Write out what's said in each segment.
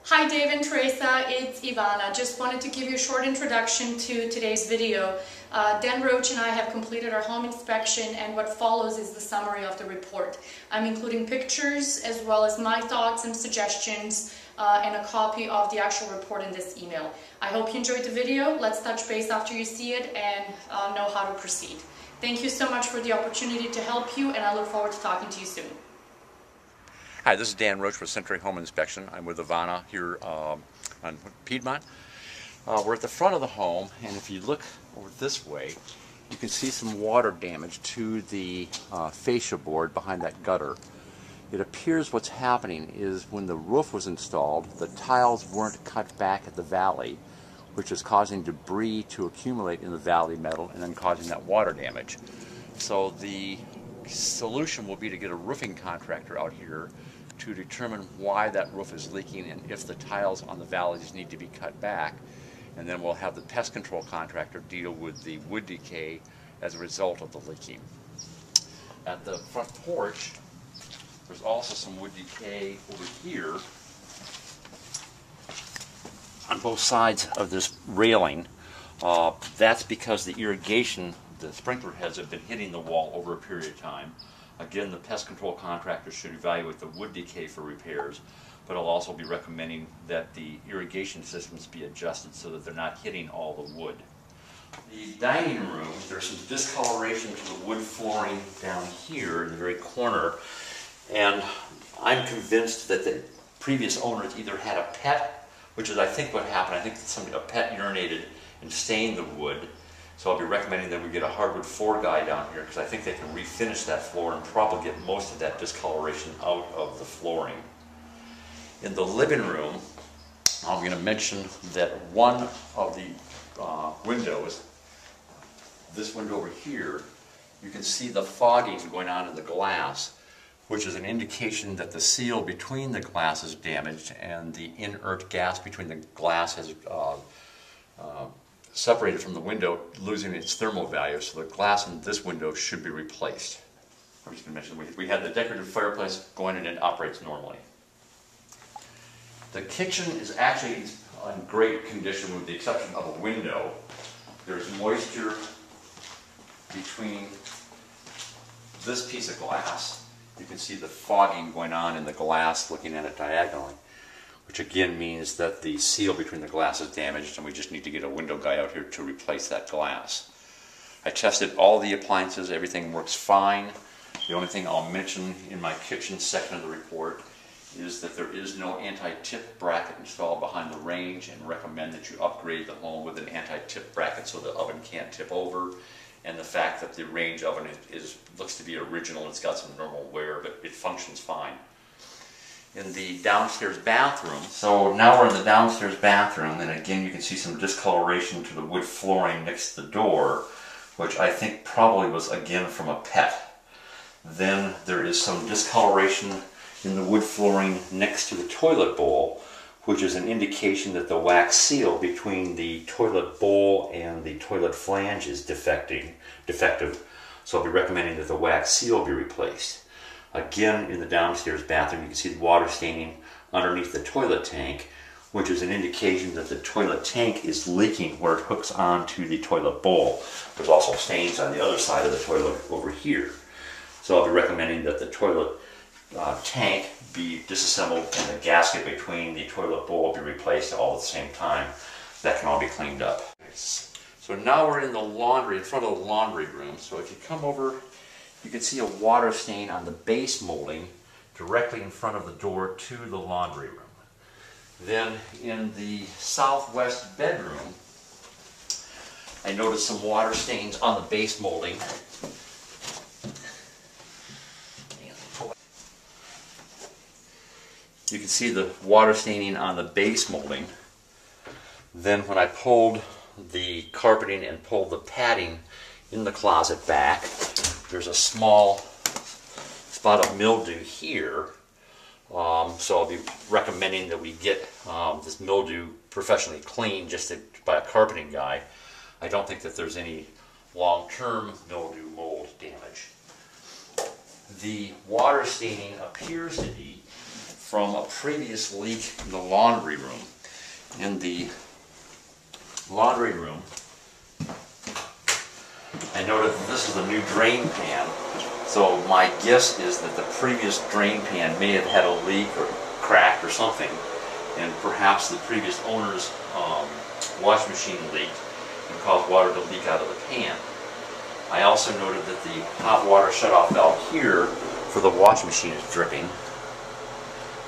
Hi Dave and Teresa, it's Ivana. Just wanted to give you a short introduction to today's video. Dan Roach and I have completed our home inspection, and what follows is the summary of the report. I'm including pictures as well as my thoughts and suggestions and a copy of the actual report in this email. I hope you enjoyed the video. Let's touch base after you see it and know how to proceed. Thank you so much for the opportunity to help you, and I look forward to talking to you soon. Hi, this is Dan Roach with Century Home Inspection. I'm with Ivana here on Piedmont. We're at the front of the home, and if you look over this way, you can see some water damage to the fascia board behind that gutter. It appears what's happening is when the roof was installed, the tiles weren't cut back at the valley, which is causing debris to accumulate in the valley metal and then causing that water damage. So the solution will be to get a roofing contractor out here to determine why that roof is leaking and if the tiles on the valleys need to be cut back, and then we'll have the pest control contractor deal with the wood decay as a result of the leaking. At the front porch, there's also some wood decay over here on both sides of this railing. That's because the irrigation, the sprinkler heads have been hitting the wall over a period of time. Again, the pest control contractor should evaluate the wood decay for repairs, but I'll also be recommending that the irrigation systems be adjusted so that they're not hitting all the wood. The dining room, there's some discoloration to the wood flooring down here in the very corner, and I'm convinced that the previous owners either had a pet, which is I think what happened. I think that a pet urinated and stained the wood. So I'll be recommending that we get a hardwood floor guy down here, because I think they can refinish that floor and probably get most of that discoloration out of the flooring. In the living room, I'm going to mention that one of the windows, this window over here, you can see the fogging going on in the glass, which is an indication that the seal between the glass is damaged and the inert gas between the glass has separated from the window, losing its thermal value, so the glass in this window should be replaced. I'm just going to mention we had the decorative fireplace going and it operates normally. The kitchen is actually in great condition with the exception of a window. There's moisture between this piece of glass. You can see the fogging going on in the glass looking at it diagonally, which again means that the seal between the glass is damaged and we just need to get a window guy out here to replace that glass. I tested all the appliances, everything works fine. The only thing I'll mention in my kitchen section of the report is that there is no anti-tip bracket installed behind the range, and recommend that you upgrade the home with an anti-tip bracket so the oven can't tip over. And the fact that the range oven looks to be original, it's got some normal wear, but it functions fine. In the downstairs bathroom. So now we're in the downstairs bathroom, and again you can see some discoloration to the wood flooring next to the door, which I think probably was again from a pet. Then there is some discoloration in the wood flooring next to the toilet bowl, which is an indication that the wax seal between the toilet bowl and the toilet flange is defective. So I'll be recommending that the wax seal be replaced. Again, in the downstairs bathroom, you can see the water staining underneath the toilet tank, which is an indication that the toilet tank is leaking where it hooks onto the toilet bowl. There's also stains on the other side of the toilet over here. So I'll be recommending that the toilet tank be disassembled and the gasket between the toilet bowl be replaced all at the same time. That can all be cleaned up. So now we're in the laundry, in front of the laundry room. So if you come over, you can see a water stain on the base molding directly in front of the door to the laundry room. Then in the southwest bedroom, I noticed some water stains on the base molding. You can see the water staining on the base molding. Then when I pulled the carpeting and pulled the padding in the closet back, there's a small spot of mildew here. So I'll be recommending that we get this mildew professionally cleaned just by a carpeting guy. I don't think that there's any long-term mildew mold damage. The water staining appears to be from a previous leak in the laundry room. In the laundry room, I noted that this is a new drain pan, so my guess is that the previous drain pan may have had a leak or crack or something, and perhaps the previous owner's wash machine leaked and caused water to leak out of the pan. I also noted that the hot water shutoff valve here for the wash machine is dripping.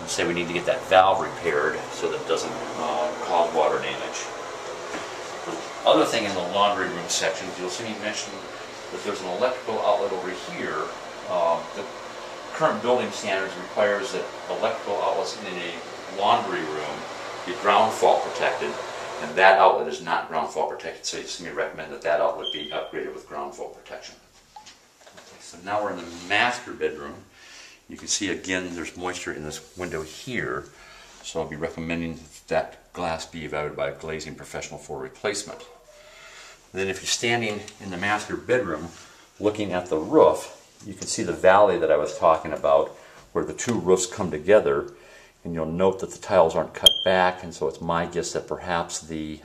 And say we need to get that valve repaired so that it doesn't cause water damage. The other thing in the laundry room section, you'll see me mention that there's an electrical outlet over here. The current building standards requires that electrical outlets in a laundry room be ground fault protected, and that outlet is not ground fault protected, so you see me recommend that that outlet be upgraded with ground fault protection. Okay, so now we're in the master bedroom. You can see again there's moisture in this window here, so I'll be recommending that glass be evaluated by a glazing professional for replacement. And then if you're standing in the master bedroom looking at the roof, you can see the valley that I was talking about where the two roofs come together, and you'll note that the tiles aren't cut back, and so it's my guess that perhaps the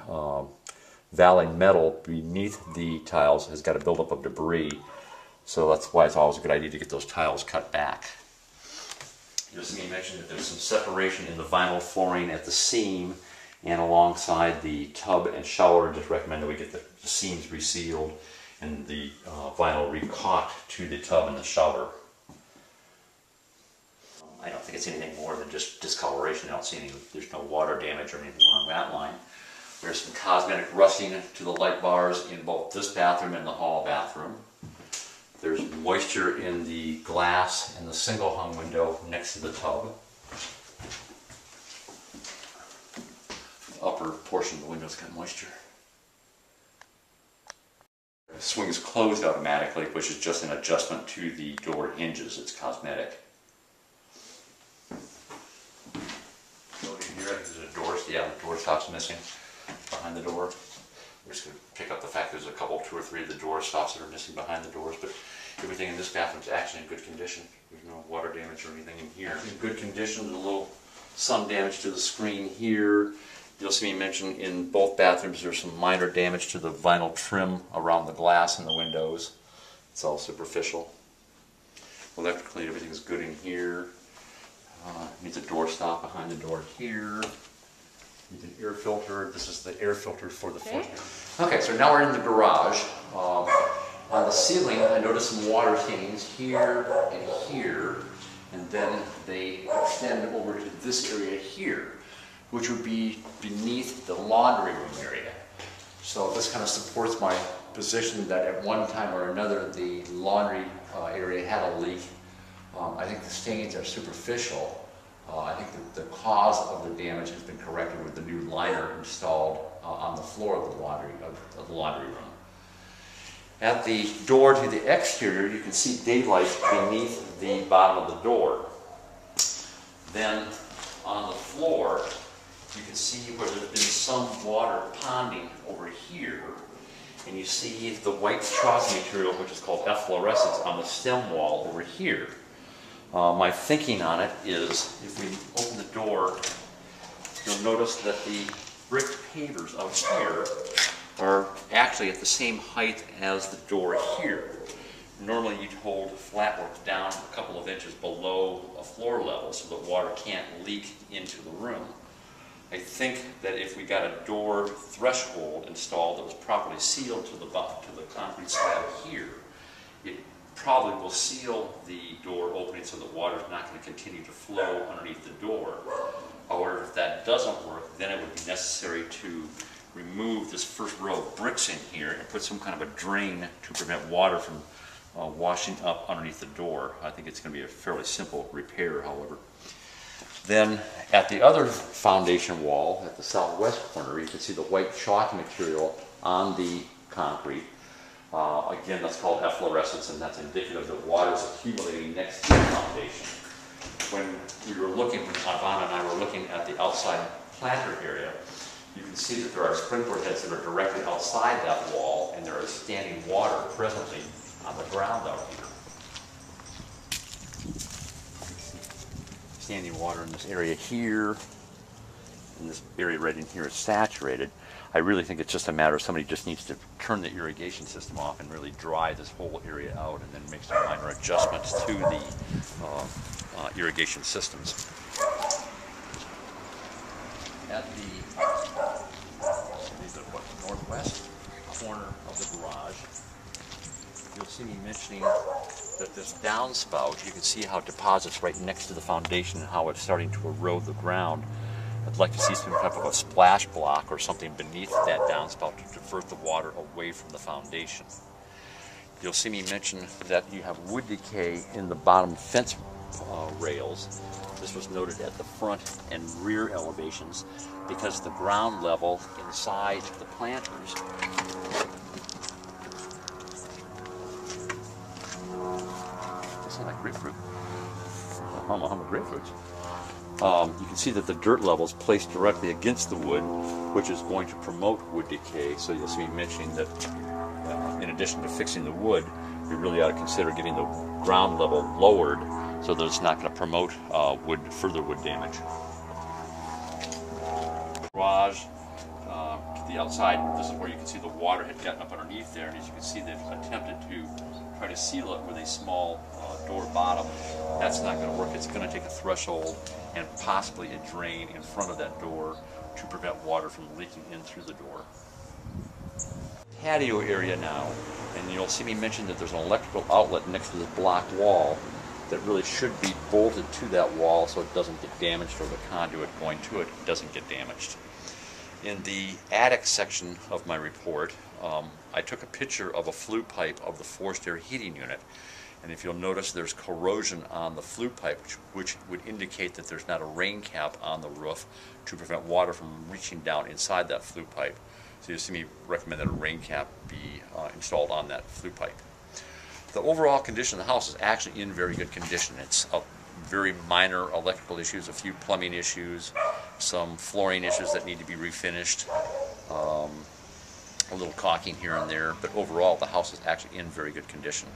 valley metal beneath the tiles has got a buildup of debris, so that's why it's always a good idea to get those tiles cut back. You'll see me mention that there's some separation in the vinyl flooring at the seam and alongside the tub and shower. Just recommend that we get the seams resealed and the vinyl re-caulked to the tub and the shower. I don't think it's anything more than just discoloration. I don't see any, there's no water damage or anything along that line. There's some cosmetic rusting to the light bars in both this bathroom and the hall bathroom. There's moisture in the glass in the single hung window next to the tub. The upper portion of the window's got moisture. The swing is closed automatically, which is just an adjustment to the door hinges. It's cosmetic. Here, there's a door, yeah, the door stop's missing behind the door. We're just going to pick up the fact there's a couple, 2 or 3 of the door stops that are missing behind the doors, but everything in this bathroom is actually in good condition. There's no water damage or anything in here. In good condition, a little sun damage to the screen here. You'll see me mention in both bathrooms there's some minor damage to the vinyl trim around the glass in the windows. It's all superficial. Electrically, everything is good in here. Needs a door stop behind the door here. Needs an air filter. This is the air filter for the floor. Okay, so now we're in the garage. On the ceiling, I noticed some water stains here and here, and then they extend over to this area here, which would be beneath the laundry room area. So this kind of supports my position that at one time or another the laundry area had a leak. I think the stains are superficial. I think that the cause of the damage has been corrected with the new liner installed on the floor of the laundry room. At the door to the exterior, you can see daylight beneath the bottom of the door. Then on the floor, you can see where there's been some water ponding over here, and you see the white chalk material, which is called efflorescence, on the stem wall over here. My thinking on it is, if we open the door, you'll notice that the brick pavers out here are actually at the same height as the door here. Normally you'd hold flatwork down a couple of inches below a floor level so that water can't leak into the room. I think that if we got a door threshold installed that was properly sealed to the concrete slab here, it probably will seal the door opening so that water is not going to continue to flow underneath the door. However, if that doesn't work, then it would be necessary to remove this first row of bricks in here and put some kind of a drain to prevent water from washing up underneath the door. I think it's going to be a fairly simple repair, however. Then at the other foundation wall, at the southwest corner, you can see the white chalk material on the concrete. Again, that's called efflorescence, and that's indicative that water is accumulating next to the foundation. When we were looking, when Ivana and I were looking at the outside planter area, you can see that there are sprinkler heads that are directly outside that wall, and there is standing water presently on the ground out here. standing water in this area here, and this area right in here is saturated. I really think it's just a matter of somebody just needs to turn the irrigation system off and really dry this whole area out, and then make some minor adjustments to the irrigation systems. At the northwest corner of the garage, you'll see me mentioning that this downspout, you can see how it deposits right next to the foundation and how it's starting to erode the ground. I'd like to see some type of a splash block or something beneath that downspout to divert the water away from the foundation. You'll see me mention that you have wood decay in the bottom fence rails. This was noted at the front and rear elevations because the ground level inside the planters sound like grapefruit. Hummer grapefruits. You can see that the dirt level is placed directly against the wood, which is going to promote wood decay. So you'll see me mentioning that in addition to fixing the wood, we really ought to consider getting the ground level lowered so that it's not going to promote further wood damage. Garage to the outside, this is where you can see the water had gotten up underneath there, and as you can see, they've attempted to try to seal it with a small door bottom. That's not going to work. It's going to take a threshold and possibly a drain in front of that door to prevent water from leaking in through the door. Patio area now, and you'll see me mention that there's an electrical outlet next to the block wall that really should be bolted to that wall so it doesn't get damaged, or the conduit going to it doesn't get damaged. In the attic section of my report, I took a picture of a flue pipe of the forced air heating unit, and if you'll notice, there's corrosion on the flue pipe, which would indicate that there's not a rain cap on the roof to prevent water from reaching down inside that flue pipe. So you'll see me recommend that a rain cap be installed on that flue pipe. The overall condition of the house is actually in very good condition. It's a very minor electrical issues, a few plumbing issues, some flooring issues that need to be refinished, a little caulking here and there, but overall the house is actually in very good condition.